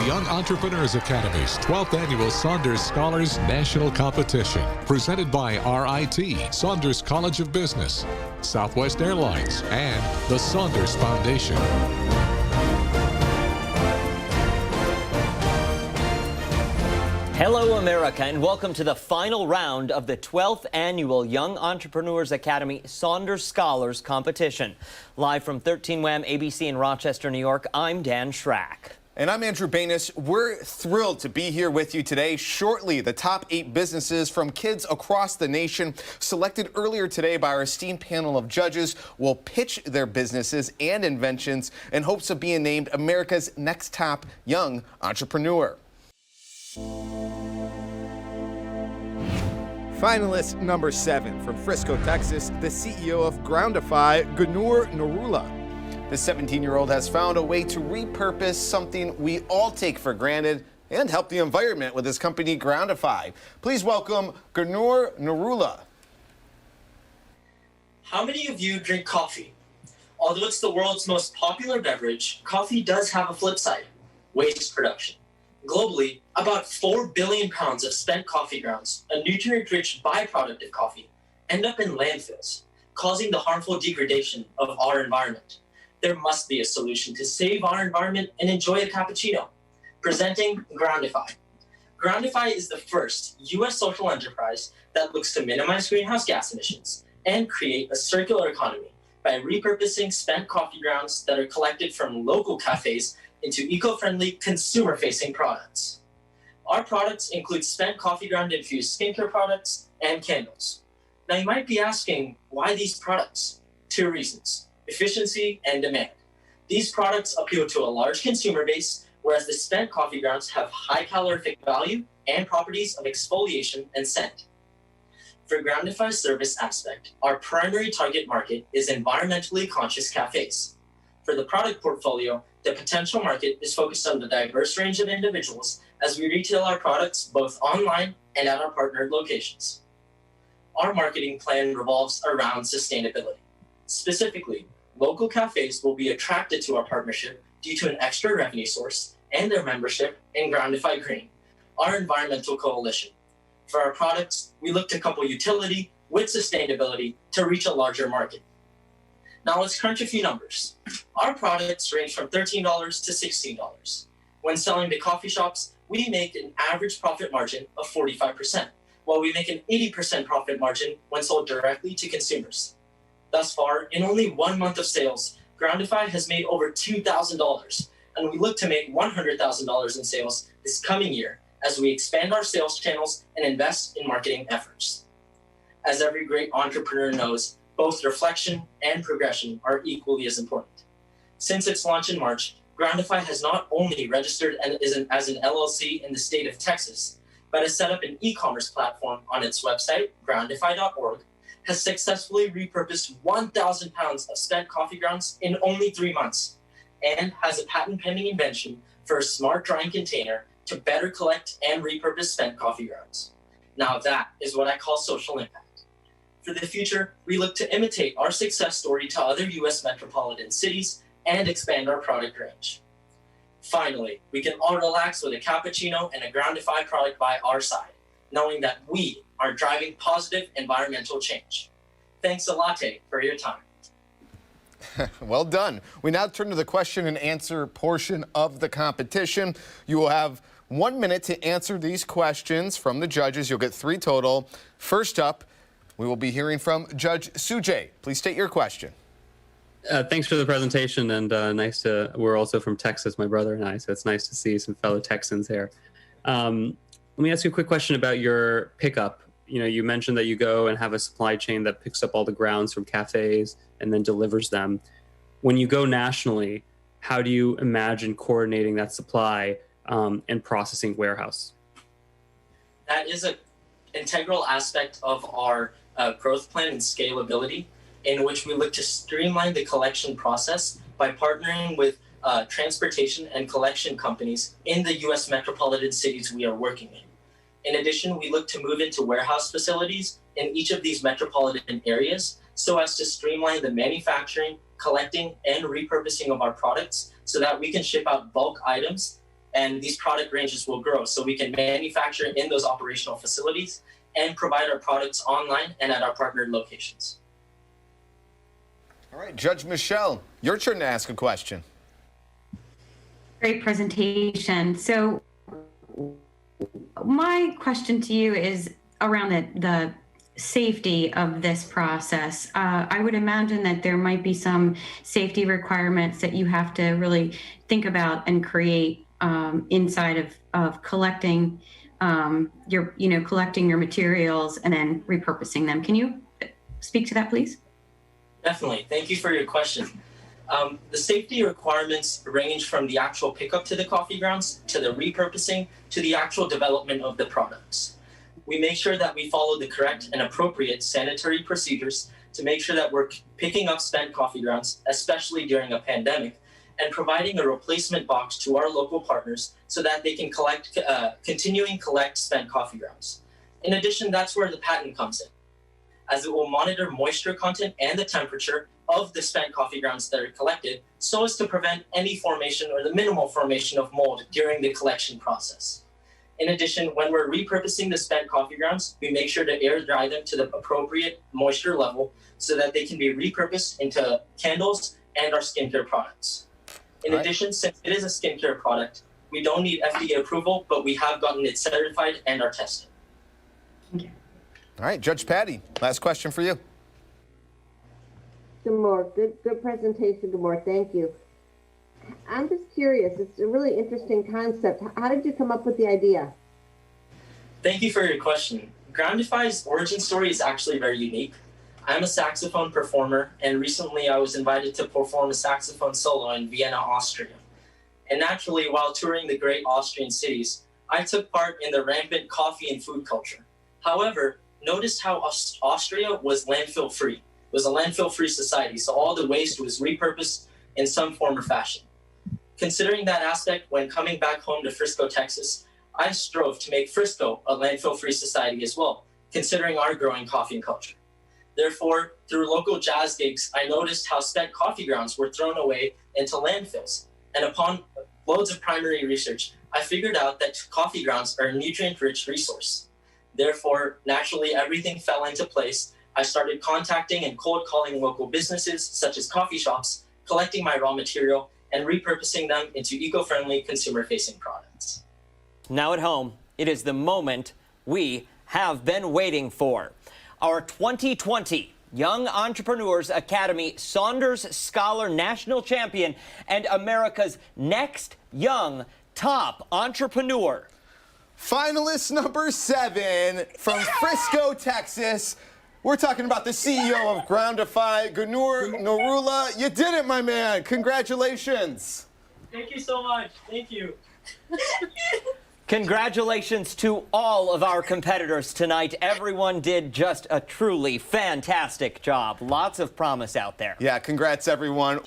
Young Entrepreneurs Academy's 12th Annual Saunders Scholars National Competition, presented by RIT, Saunders College of Business, Southwest Airlines, and the Saunders Foundation. Hello, America, and welcome to the final round of the 12th Annual Young Entrepreneurs Academy Saunders Scholars Competition. Live from 13 WHAM ABC in Rochester, New York, I'm Dan Schrack. And I'm Andrew Banis. We're thrilled to be here with you today. Shortly, the top 8 businesses from kids across the nation, selected earlier today by our esteemed panel of judges, will pitch their businesses and inventions in hopes of being named America's next top young entrepreneur. Finalist number 7 from Frisco, Texas, the CEO of Groundify, Gurnoor Narula. The 17-year-old has found a way to repurpose something we all take for granted and help the environment with his company Groundify. Please welcome Gurnoor Narula. How many of you drink coffee? Although it's the world's most popular beverage, coffee does have a flip side: waste production. Globally, about 4 billion pounds of spent coffee grounds, a nutrient-rich byproduct of coffee, end up in landfills, causing the harmful degradation of our environment. There must be a solution to save our environment and enjoy a cappuccino. Presenting Groundify. Groundify is the first U.S. social enterprise that looks to minimize greenhouse gas emissions and create a circular economy by repurposing spent coffee grounds that are collected from local cafes into eco-friendly, consumer-facing products. Our products include spent coffee ground-infused skincare products and candles. Now, you might be asking, why these products? 2 reasons: efficiency and demand. These products appeal to a large consumer base, whereas the spent coffee grounds have high calorific value and properties of exfoliation and scent. For Groundify's service aspect, our primary target market is environmentally conscious cafes. For the product portfolio, the potential market is focused on the diverse range of individuals as we retail our products both online and at our partnered locations. Our marketing plan revolves around sustainability. Specifically, local cafes will be attracted to our partnership due to an extra revenue source and their membership in Groundify Green, our environmental coalition. For our products, we look to couple utility with sustainability to reach a larger market. Now let's crunch a few numbers. Our products range from $13 to $16. When selling to coffee shops, we make an average profit margin of 45%, while we make an 80% profit margin when sold directly to consumers. Thus far, in only 1 month of sales, Groundify has made over $2,000, and we look to make $100,000 in sales this coming year as we expand our sales channels and invest in marketing efforts. As every great entrepreneur knows, both reflection and progression are equally as important. Since its launch in March, Groundify has not only registered as an LLC in the state of Texas, but has set up an e-commerce platform on its website, groundify.org, has successfully repurposed 1,000 pounds of spent coffee grounds in only 3 months, and has a patent-pending invention for a smart drying container to better collect and repurpose spent coffee grounds. Now that is what I call social impact. For the future, we look to imitate our success story to other U.S. metropolitan cities and expand our product range. Finally, we can all relax with a cappuccino and a Groundify product by our side, knowing that we are driving positive environmental change. Thanks a lot for your time. Well done. We now turn to the question and answer portion of the competition. You will have 1 minute to answer these questions from the judges. You'll get 3 total. First up, we will be hearing from Judge Sujay. Please state your question. Thanks for the presentation, and we're also from Texas, my brother and I, so it's nice to see some fellow Texans here. Let me ask you a quick question about your pickup. You know, you mentioned that you go and have a supply chain that picks up all the grounds from cafes and then delivers them. When you go nationally, how do you imagine coordinating that supply and processing warehouse? That is an integral aspect of our growth plan and scalability, in which we look to streamline the collection process by partnering with transportation and collection companies in the U.S. metropolitan cities we are working in. In addition, we look to move into warehouse facilities in each of these metropolitan areas so as to streamline the manufacturing, collecting, and repurposing of our products so that we can ship out bulk items and these product ranges will grow so we can manufacture in those operational facilities and provide our products online and at our partnered locations. All right, Judge Michelle, your turn to ask a question. Great presentation. So my question to you is around the safety of this process. I would imagine that there might be some safety requirements that you have to really think about and create inside of collecting collecting your materials and then repurposing them. Can you speak to that, please? Definitely. Thank you for your question. The safety requirements range from the actual pickup to the coffee grounds, to the repurposing, to the actual development of the products. We make sure that we follow the correct and appropriate sanitary procedures to make sure that we're picking up spent coffee grounds, especially during a pandemic, and providing a replacement box to our local partners so that they can collect spent coffee grounds. In addition, that's where the patent comes in, as it will monitor moisture content and the temperature of the spent coffee grounds that are collected so as to prevent any formation or the minimal formation of mold during the collection process. In addition, when we're repurposing the spent coffee grounds, we make sure to air dry them to the appropriate moisture level so that they can be repurposed into candles and our skincare products. In addition, since it is a skincare product, we don't need FDA approval, but we have gotten it certified and are tested. Thank you. All right, Judge Patty, last question for you. Gurnoor, good presentation, Gurnoor. Thank you. I'm just curious. It's a really interesting concept. How did you come up with the idea? Thank you for your question. Groundify's origin story is actually very unique. I'm a saxophone performer, and recently I was invited to perform a saxophone solo in Vienna, Austria. And naturally, while touring the great Austrian cities, I took part in the rampant coffee and food culture. However, notice how Austria was landfill-free. It was a landfill-free society, so all the waste was repurposed in some form or fashion. Considering that aspect, when coming back home to Frisco, Texas, I strove to make Frisco a landfill-free society as well, considering our growing coffee culture. Therefore, through local jazz gigs, I noticed how spent coffee grounds were thrown away into landfills. And upon loads of primary research, I figured out that coffee grounds are a nutrient-rich resource. Therefore, naturally, everything fell into place. I started contacting and cold calling local businesses, such as coffee shops, collecting my raw material, and repurposing them into eco-friendly consumer-facing products. Now at home, it is the moment we have been waiting for. Our 2020 Young Entrepreneurs Academy Saunders Scholar National Champion and America's next young top entrepreneur. Finalist number 7 from Frisco, Texas. We're talking about the CEO of Groundify, Gurnoor Narula. You did it, my man. Congratulations. Thank you so much. Thank you. Congratulations to all of our competitors tonight. Everyone did just a truly fantastic job. Lots of promise out there. Yeah, congrats, everyone.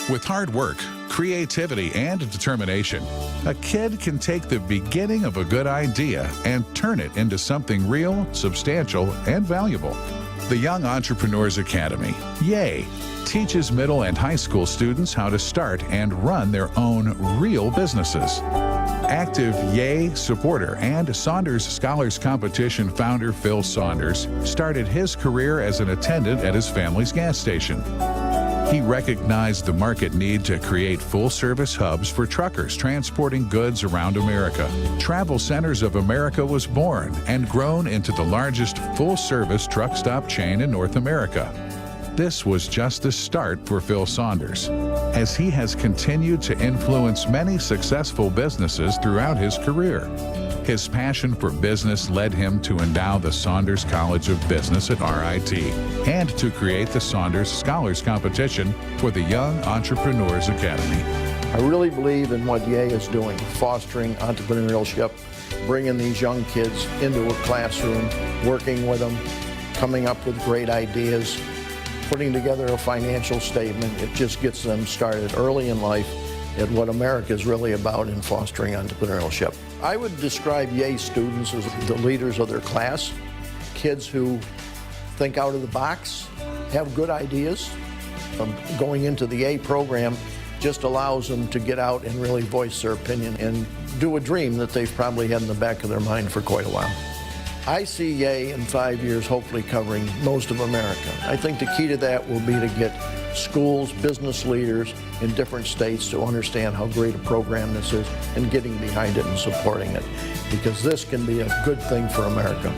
With hard work, creativity, and determination, a kid can take the beginning of a good idea and turn it into something real, substantial, and valuable. The Young Entrepreneurs Academy, YEA, teaches middle and high school students how to start and run their own real businesses. Active YEA supporter and Saunders Scholars Competition founder Phil Saunders started his career as an attendant at his family's gas station. He recognized the market need to create full-service hubs for truckers transporting goods around America. Travel Centers of America was born and grown into the largest full-service truck stop chain in North America. This was just the start for Phil Saunders, as he has continued to influence many successful businesses throughout his career. His passion for business led him to endow the Saunders College of Business at RIT and to create the Saunders Scholars Competition for the Young Entrepreneurs Academy. I really believe in what YEA is doing, fostering entrepreneurship, bringing these young kids into a classroom, working with them, coming up with great ideas, putting together a financial statement. It just gets them started early in life at what America is really about in fostering entrepreneurship. I would describe YEA students as the leaders of their class, kids who think out of the box, have good ideas. Going into the A program just allows them to get out and really voice their opinion and do a dream that they've probably had in the back of their mind for quite a while. I see YEA in 5 years hopefully covering most of America. I think the key to that will be to get schools, business leaders in different states to understand how great a program this is and getting behind it and supporting it, because this can be a good thing for America.